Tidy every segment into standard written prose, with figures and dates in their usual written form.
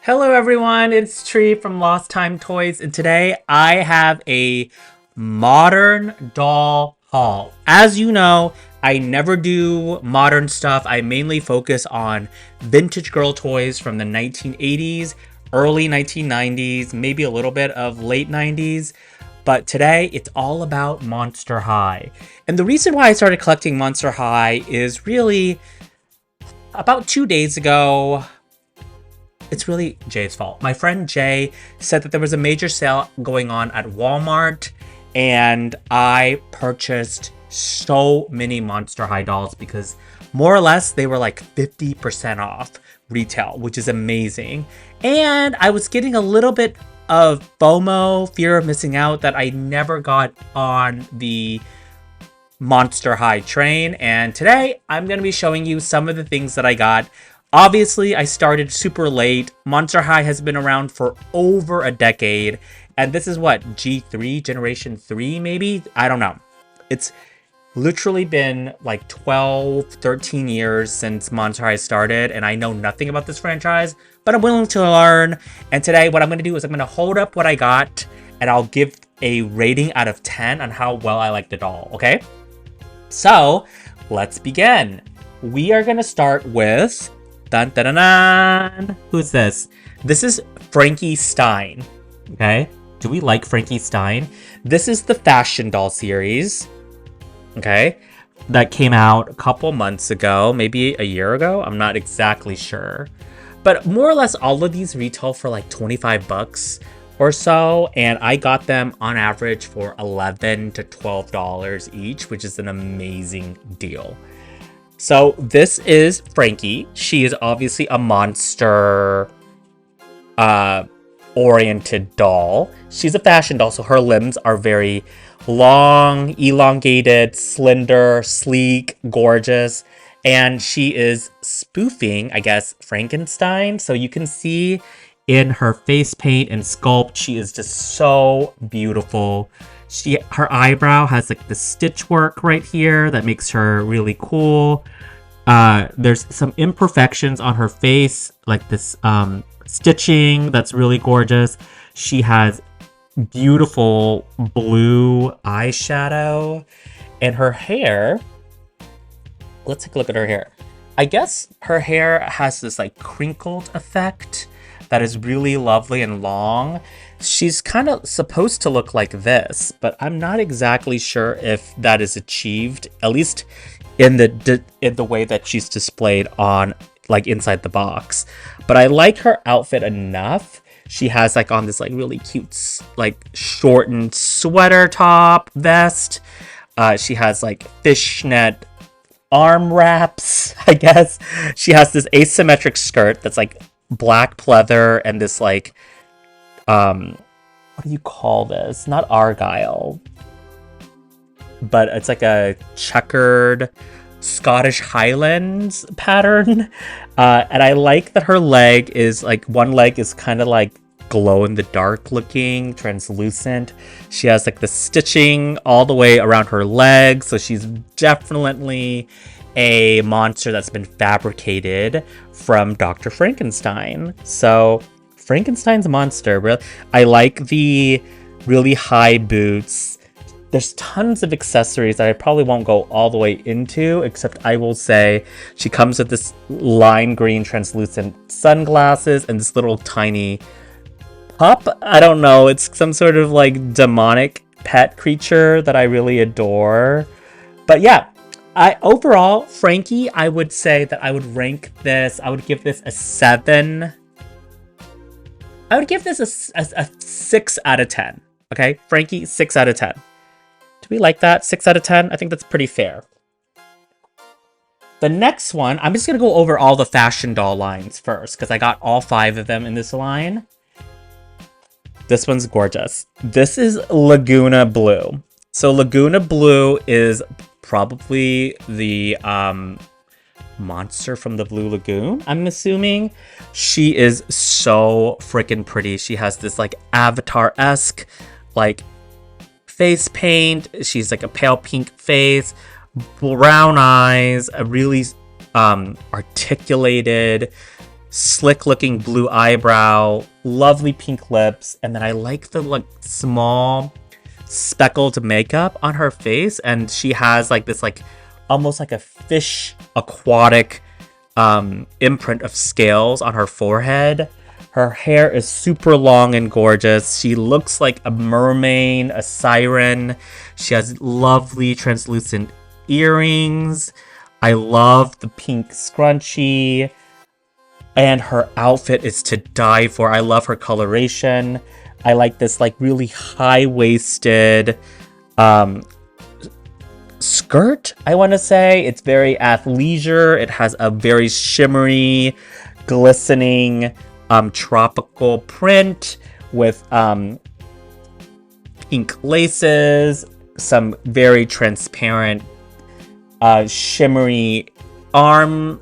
Hello everyone, it's Tree from Lost Time Toys, and today I have a modern doll haul. As you know, I never do modern stuff. I mainly focus on vintage girl toys from the 1980s, early 1990s, maybe a little bit of late 90s. But today, it's all about Monster High. And the reason why I started collecting Monster High is really about 2 days ago. It's really Jay's fault. My friend Jay said that there was a major sale going on at Walmart, and I purchased so many Monster High dolls because more or less they were like 50% off retail, which is amazing. And I was getting a little bit of FOMO, fear of missing out, that I never got on the Monster High train. And today I'm going to be showing you some of the things that I got. Obviously, I started super late. Monster High has been around for over a decade. And this is what, G3, Generation 3 maybe? I don't know. It's literally been like 12, 13 years since Monster High started. And I know nothing about this franchise, but I'm willing to learn. And today what I'm going to do is I'm going to hold up what I got. And I'll give a rating out of 10 on how well I like the doll, okay? So, let's begin. We are going to start with... Dun, dun, dun, dun. Who's this? This is Frankie Stein. Okay. Do we like Frankie Stein? This is the fashion doll series. Okay. That came out a couple months ago, maybe a year ago. I'm not exactly sure. But more or less all of these retail for like 25 bucks or so. And I got them on average for $11 to $12 each, which is an amazing deal. So this is Frankie. She is obviously a monster oriented doll. She's a fashion doll, so her limbs are very long, elongated, slender, sleek, gorgeous. And she is spoofing, I guess, Frankenstein. So you can see in her face paint and sculpt, she is just so beautiful. Her eyebrow has like the stitch work right here that makes her really cool. There's some imperfections on her face, like this stitching that's really gorgeous. She has beautiful blue eyeshadow, and her hair, let's take a look at her hair. I guess her hair has this like crinkled effect that is really lovely and long. She's kind of supposed to look like this, but I'm not exactly sure if that is achieved, at least in the way that she's displayed on like inside the box. But I like her outfit enough. She has like on this like really cute like shortened sweater top vest. She has like fishnet arm wraps, I guess. She has this asymmetric skirt that's like black pleather and this like what do you call this? Not argyle, but it's like a checkered Scottish Highlands pattern. And I like that her leg is like, one leg is kind of like glow in the dark looking, translucent. She has like the stitching all the way around her legs. So she's definitely a monster that's been fabricated from Dr. Frankenstein. So Frankenstein's monster. I like the really high boots. There's tons of accessories that I probably won't go all the way into, except I will say she comes with this lime green translucent sunglasses and this little tiny pup. I don't know. It's some sort of like demonic pet creature that I really adore. But yeah, overall, Frankie, I would say that I would rank this. I would give this a 7. I would give this a 6 out of 10. Okay, Frankie, 6 out of 10. Do we like that? 6 out of 10? I think that's pretty fair. The next one, I'm just going to go over all the fashion doll lines first, because I got all 5 of them in this line. This one's gorgeous. This is Lagouna Blue. So Lagouna Blue is probably the monster from the Blue Lagoon, I'm assuming. She is so freaking pretty. She has this like Avatar-esque like face paint. She's like a pale pink face, brown eyes, a really articulated slick looking blue eyebrow, lovely pink lips, and then I like the like small speckled makeup on her face, and she has like this like almost like a fish aquatic imprint of scales on her forehead. Her hair is super long and gorgeous. She looks like a mermaid, a siren. She has lovely translucent earrings. I love the pink scrunchie. And her outfit is to die for. I love her coloration. I like this like really high-waisted skirt, I want to say. It's very athleisure. It has a very shimmery, glistening tropical print with pink laces, some very transparent shimmery arm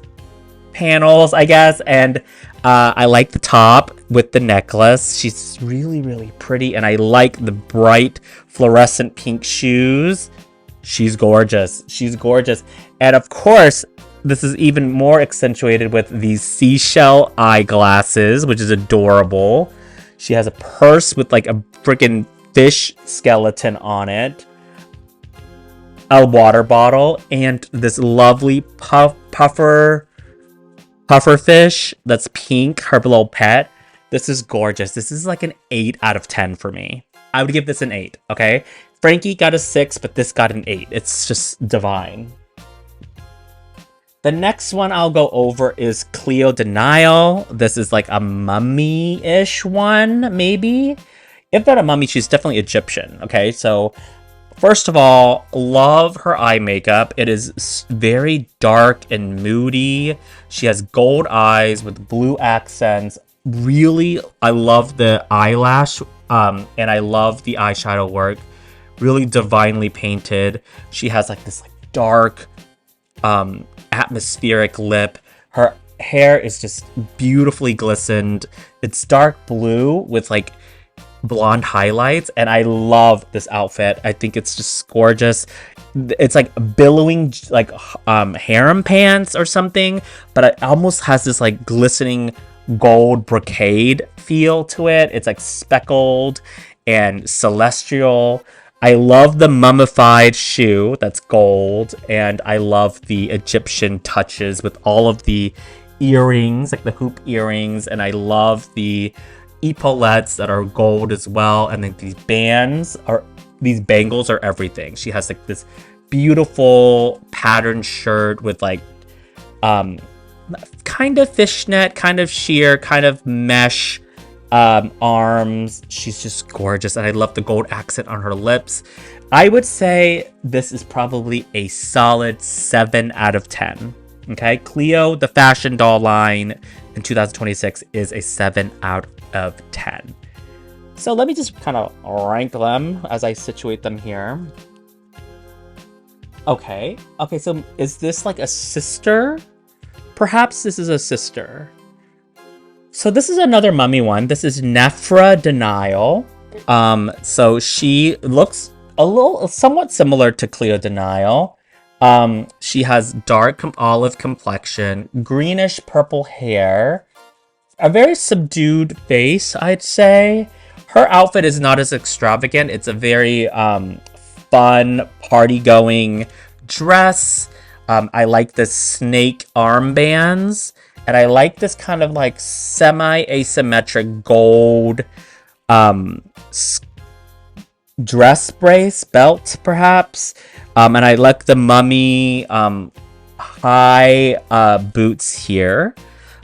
panels, I guess, and I like the top with the necklace. She's really, really pretty, and I like the bright fluorescent pink shoes. She's gorgeous. She's gorgeous. And of course, this is even more accentuated with these seashell eyeglasses, which is adorable. She has a purse with like a freaking fish skeleton on it, a water bottle, and this lovely puffer fish that's pink, her little pet. This is gorgeous. This is like an 8 out of 10 for me. I would give this an 8, okay? Frankie got a 6, but this got an 8. It's just divine. The next one I'll go over is Cleo Denial. This is like a mummy-ish one, maybe? If not a mummy, she's definitely Egyptian, okay? So, first of all, love her eye makeup. It is very dark and moody. She has gold eyes with blue accents. Really, I love the eyelash, and I love the eyeshadow work. Really divinely painted. She has like this like dark, atmospheric lip. Her hair is just beautifully glistened. It's dark blue with like blonde highlights, and I love this outfit. I think it's just gorgeous. It's like billowing like harem pants or something, but it almost has this like glistening gold brocade feel to it. It's like speckled and celestial. I love the mummified shoe that's gold, and I love the Egyptian touches with all of the earrings, like the hoop earrings, and I love the epaulettes that are gold as well, and then these bangles are everything. She has like this beautiful patterned shirt with like kind of fishnet, kind of sheer, kind of mesh arms. She's just gorgeous, and I love the gold accent on her lips. I would say this is probably a solid 7 out of 10. Okay, Cleo, the fashion doll line in 2026 is a 7 out of 10. So let me just kind of rank them as I situate them here. Okay, so is this like a sister? Perhaps this is a sister. So this is another mummy one. This is Nefra Denial. So she looks somewhat similar to Cleo Denial. She has dark olive complexion, greenish purple hair, a very subdued face, I'd say. Her outfit is not as extravagant. It's a very fun, party-going dress. I like the snake armbands, and I like this kind of like semi-asymmetric gold dress brace belt, perhaps. And I like the mummy high boots here.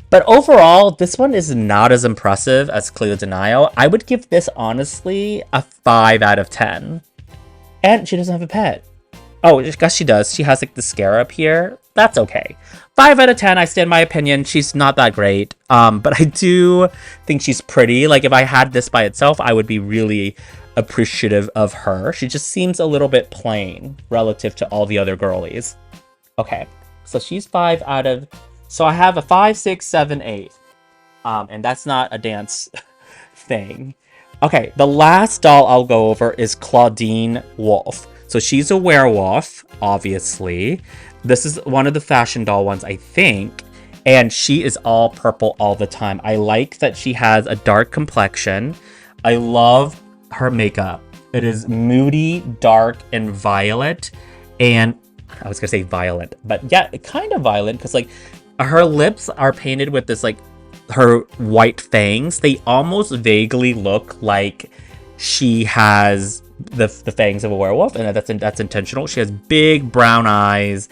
But overall, this one is not as impressive as Cleo Denial. I would give this, honestly, a 5 out of 10. And she doesn't have a pet. Oh, I guess she does. She has, like, the scarab here. That's okay. 5 out of 10, I stand my opinion. She's not that great. But I do think she's pretty. Like, if I had this by itself, I would be really appreciative of her. She just seems a little bit plain relative to all the other girlies. Okay, so she's 5 out of... So I have a 5, 6, 7, 8. And that's not a dance thing. Okay, the last doll I'll go over is Claudine Wolf. So she's a werewolf, obviously. This is one of the fashion doll ones, I think. And she is all purple all the time. I like that she has a dark complexion. I love her makeup. It is moody, dark, and violet. And I was gonna say violent, but yeah, kind of violent, because like her lips are painted with this like her white fangs. They almost vaguely look like she has the fangs of a werewolf, and that's intentional. She has big brown eyes,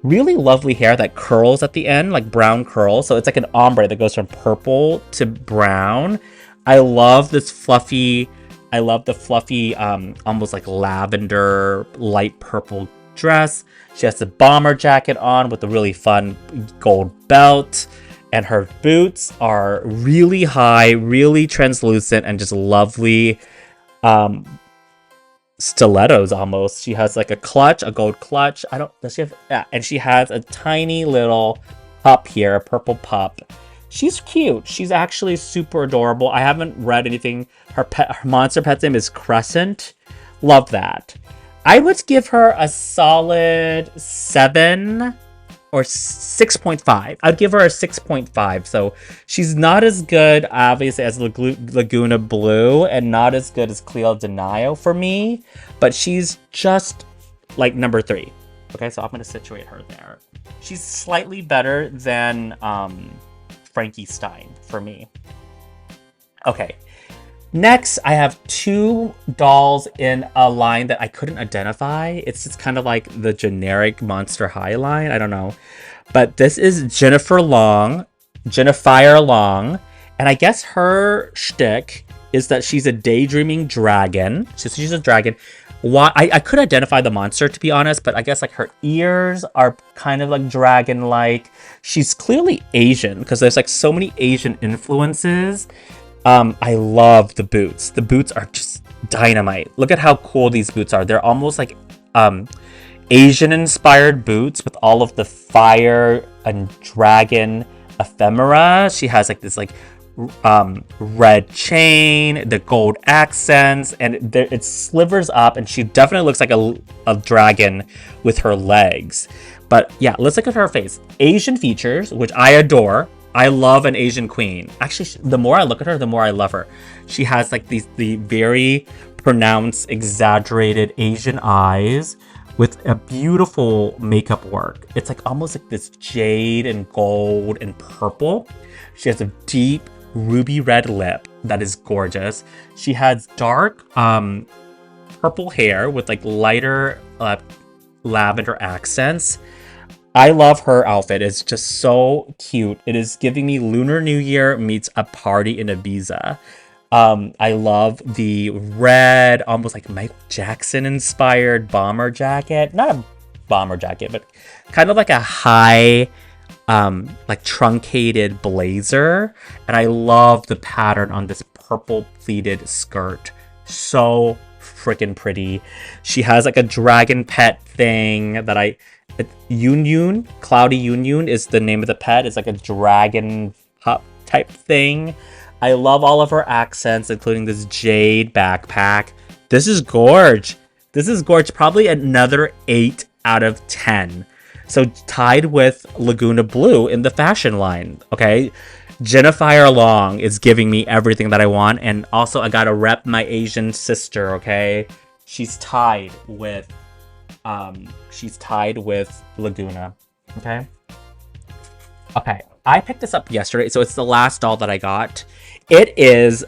really lovely hair that curls at the end, like brown curls. So it's like an ombre that goes from purple to brown. I love this fluffy, almost like lavender, light purple dress. She has a bomber jacket on with a really fun gold belt. And her boots are really high, really translucent, and just lovely stilettos almost. She has like a clutch, a gold clutch. Does she have? Yeah, and she has a tiny little pup here, a purple pup. She's cute. She's actually super adorable. I haven't read anything. Her monster pet's name is Crescent. Love that. I would give her a solid 7 or 6.5. I'd give her a 6.5. So she's not as good, obviously, as Lagouna Blue, and not as good as Cleo Denial for me, but she's just like number 3. Okay, so I'm going to situate her there. She's slightly better than Frankie Stein for me. Okay. Next, I have 2 dolls in a line that I couldn't identify. It's just kind of like the generic Monster High line. I don't know. But this is Jennifer Long, and I guess her shtick is that she's a daydreaming dragon. So she's a dragon. I could identify the monster, to be honest, but I guess like her ears are kind of like dragon-like. She's clearly Asian because there's like so many Asian influences. I love the boots. The boots are just dynamite. Look at how cool these boots are. They're almost like Asian-inspired boots with all of the fire and dragon ephemera. She has like this like red chain, the gold accents, and it slivers up, and she definitely looks like a dragon with her legs. But yeah, let's look at her face. Asian features, which I adore. I love an Asian queen. Actually, the more I look at her, the more I love her. She has like the very pronounced, exaggerated Asian eyes with a beautiful makeup work. It's like almost like this jade and gold and purple. She has a deep ruby red lip that is gorgeous. She has dark purple hair with like lighter lavender accents. I love her outfit. It's just so cute. It is giving me Lunar New Year meets a party in Ibiza. I love the red, almost like Michael Jackson inspired bomber jacket. Not a bomber jacket, but kind of like a high, like truncated blazer. And I love the pattern on this purple pleated skirt. So freaking pretty. She has like a dragon pet thing that Yun, Cloudy Yun is the name of the pet. It's like a dragon pup type thing. I love all of her accents, including this jade backpack. This is gorge. Probably another 8 out of 10. So tied with Lagouna Blue in the fashion line. Okay, Jennifer Long is giving me everything that I want, and also I gotta rep my Asian sister. Okay, she's tied with Lagouna. Okay. I picked this up yesterday, so it's the last doll that I got. It is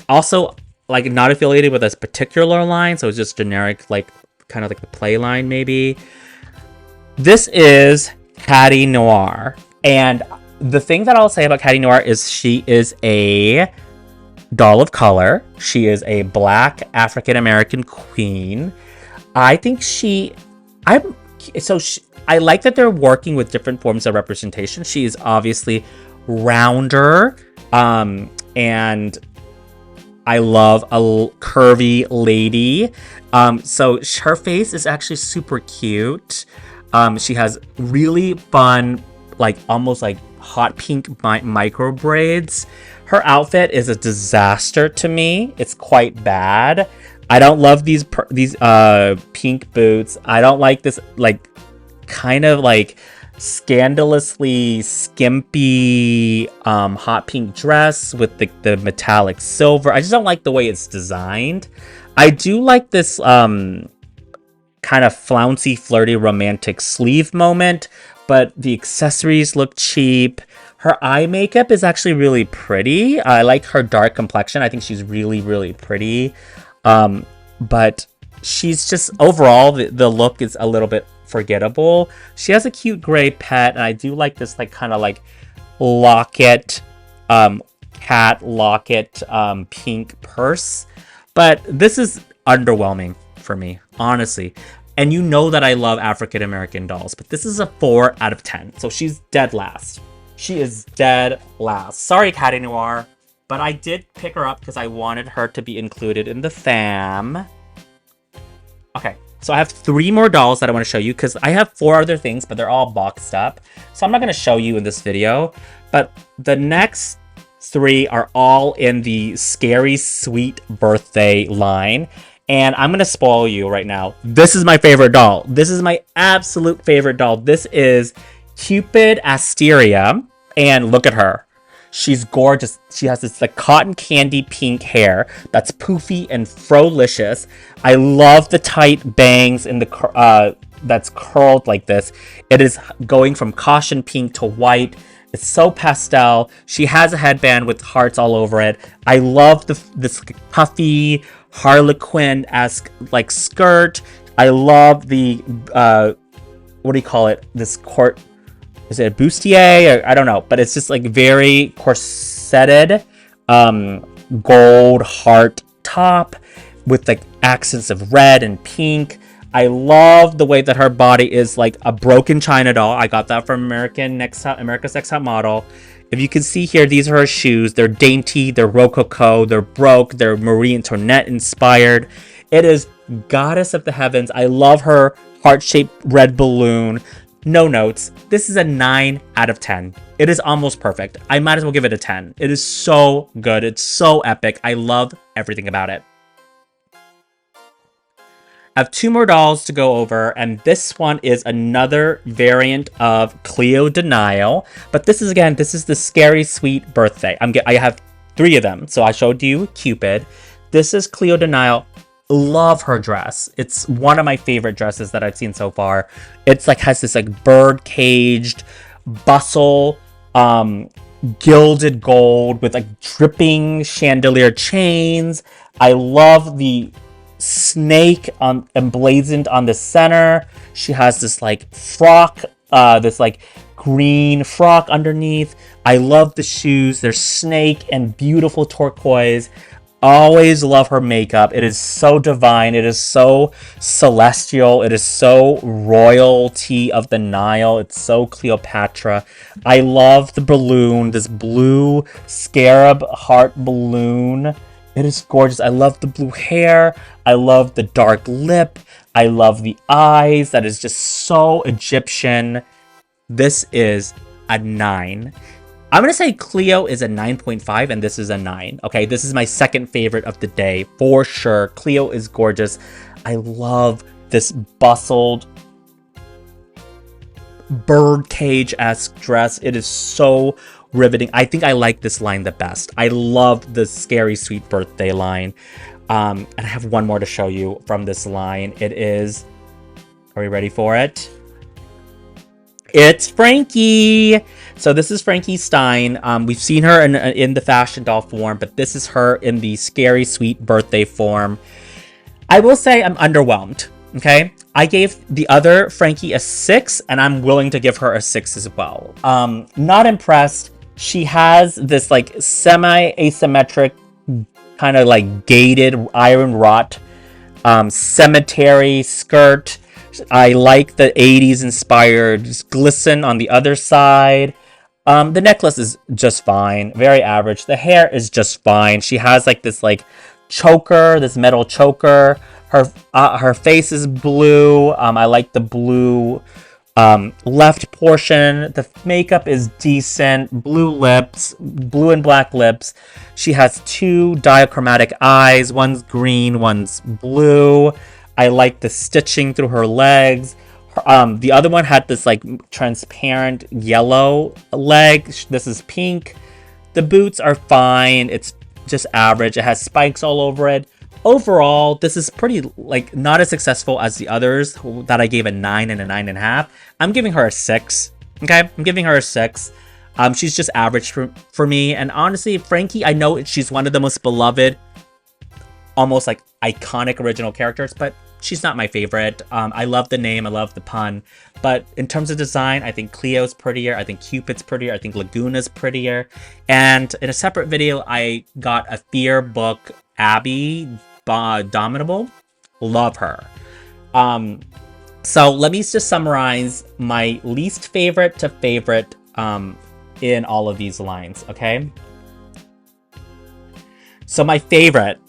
also like not affiliated with this particular line, so it's just generic, like kind of like the play line maybe. This is Catty Noir, and the thing that I'll say about Catty Noir is she is a doll of color. She is a Black African American queen. I think I like that they're working with different forms of representation. She is obviously rounder, and I love a curvy lady. So her face is actually super cute. She has really fun, like almost like hot pink micro braids. Her outfit is a disaster to me. It's quite bad. I don't love these pink boots. I don't like this like kind of like scandalously skimpy hot pink dress with the metallic silver. I just don't like the way it's designed. I do like this kind of flouncy, flirty, romantic sleeve moment, but the accessories look cheap. Her eye makeup is actually really pretty. I like her dark complexion. I think she's really, really pretty. But she's just, overall, the look is a little bit forgettable. She has a cute gray pet, and I do like this like kind of like locket, cat locket, pink purse. But this is underwhelming for me, honestly. And you know that I love African American dolls, but this is a 4 out of 10. So she's dead last. She is dead last. Sorry, Catty Noir, but I did pick her up because I wanted her to be included in the fam. Okay, so I have 3 more dolls that I want to show you because I have 4 other things, but they're all boxed up. So I'm not going to show you in this video, but the next 3 are all in the Scary Sweet Birthday line. And I'm going to spoil you right now. This is my favorite doll. This is my absolute favorite doll. This is Cupid Asteria. And look at her. She's gorgeous. She has this like cotton candy pink hair that's poofy and frolicious. I love the tight bangs in the that's curled like this. It is going from caution pink to white. It's so pastel. She has a headband with hearts all over it. I love this puffy Harlequin-esque like skirt. I love the what do you call it? This court. Is it a bustier? Or, I don't know, but it's just like very corseted, gold heart top with like accents of red and pink. I love the way that her body is like a broken China doll. I got that from America's Next Top Model. If you can see here, these are her shoes. They're dainty, they're rococo, they're broke, they're Marie Antoinette inspired. It is Goddess of the Heavens. I love her heart-shaped red balloon. No notes. This is a 9 out of 10. It is almost perfect. I might as well give it a 10. It is so good. It's so epic. I love everything about it. I have 2 more dolls to go over, and this one is another variant of Cleo Denial. But this is the Scary Sweet Birthday. I have 3 of them. So I showed you Cupid. This is Cleo Denial. Love her dress. It's one of my favorite dresses that I've seen so far. It's like has this like bird caged bustle, gilded gold with like dripping chandelier chains. I love the snake emblazoned on the center. She has this like frock, this like green frock underneath. I love the shoes. They're snake and beautiful turquoise. Always love her makeup. It is so divine. It is so celestial. It is so royalty of the Nile. It's so Cleopatra. I love the balloon, this blue scarab heart balloon. It is gorgeous. I love the blue hair. I love the dark lip. I love the eyes. That is just so Egyptian. This is a 9. I'm going to say Cleo is a 9.5 and this is a 9. Okay, this is my second favorite of the day for sure. Cleo is gorgeous. I love this bustled birdcage-esque dress. It is so riveting. I think I like this line the best. I love the Scary Sweet Birthday line. And I have one more to show you from this line. It is, are we ready for it? It's Frankie. So this is Frankie Stein. We've seen her in the fashion doll form, but this is her in the Scary Sweet Birthday form. I will say I'm underwhelmed. Okay, I gave the other Frankie a 6, and I'm willing to give her a 6 as well. Not impressed. She has this like semi-asymmetric, kind of like gated iron wrought cemetery skirt. I like the 80s inspired glisten on the other side. The necklace is just fine, very average. The hair is just fine. She has like this like choker, this metal choker. Her face is blue. I like the blue left portion. The makeup is decent. Blue lips, blue and black lips. She has 2 diachromatic eyes. One's green, one's blue. I like the stitching through her legs. The other one had this like transparent yellow leg. This is pink. The boots are fine. It's just average. It has spikes all over it. Overall, this is pretty like not as successful as the others that I gave a 9 and a 9.5. I'm giving her a 6. Okay, I'm giving her a 6. She's just average for me. And honestly, Frankie, I know she's one of the most beloved, almost like iconic original characters, but she's not my favorite. I love the name, I love the pun, but in terms of design, I think Cleo's prettier, I think Cupid's prettier, I think Laguna's prettier. And in a separate video, I got a Fear book, Abby Dominable. Love her. So let me just summarize my least favorite to favorite in all of these lines, okay? So my favorite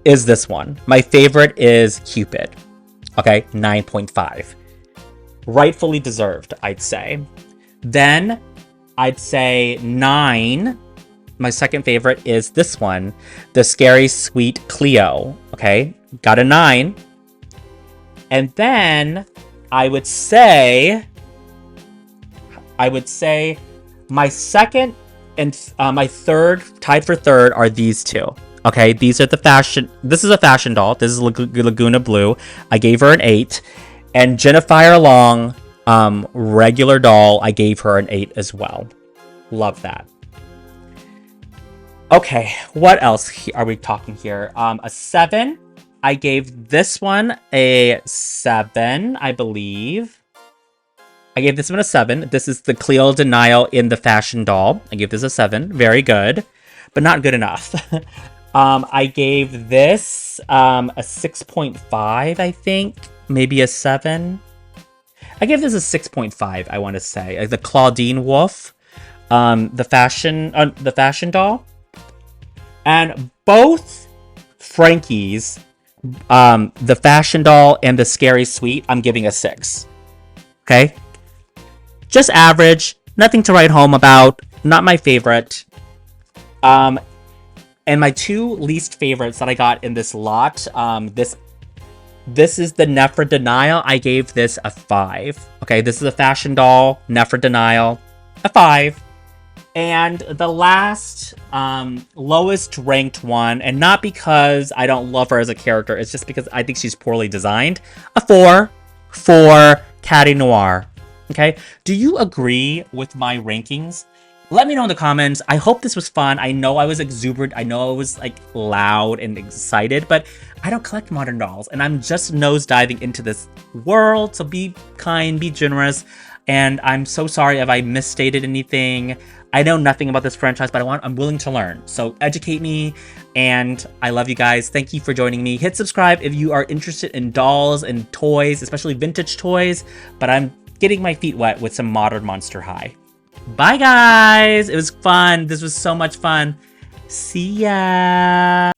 is this one. My favorite is Cupid. Okay, 9.5. Rightfully deserved, I'd say. Then I'd say 9. My second favorite is this one, the Scary Sweet Cleo. Okay, got a 9. And then I would say my second and my third, tied for third, are these two. Okay, these are the fashion. This is a fashion doll. This is Lagouna Blue. I gave her an 8. And Jennifer Long, regular doll, I gave her an 8 as well. Love that. Okay, what else are we talking here? A 7. I gave this one a 7, I believe. I gave this one a 7. This is the Cleo Denial in the fashion doll. I gave this a 7. Very good, but not good enough. I gave this a 6.5, I think. Maybe a 7. I gave this a 6.5, I want to say. The Claudine Wolf, the fashion doll. And both Frankies, the fashion doll and the Scary Sweet, I'm giving a 6. Okay? Just average. Nothing to write home about. Not my favorite. And my two least favorites that I got in this lot, this is the Nefra Denial. I gave this a 5. Okay, this is a fashion doll, Nefra Denial, a 5. And the last, lowest ranked one, and not because I don't love her as a character, it's just because I think she's poorly designed, a 4 for Catty Noir. Okay, do you agree with my rankings? Let me know in the comments. I hope this was fun. I know I was exuberant. I know I was like loud and excited, but I don't collect modern dolls and I'm just nosediving into this world. So be kind, be generous. And I'm so sorry if I misstated anything. I know nothing about this franchise, but I'm willing to learn. So educate me, and I love you guys. Thank you for joining me. Hit subscribe if you are interested in dolls and toys, especially vintage toys, but I'm getting my feet wet with some modern Monster High. Bye guys! It was fun. This was so much fun. See ya!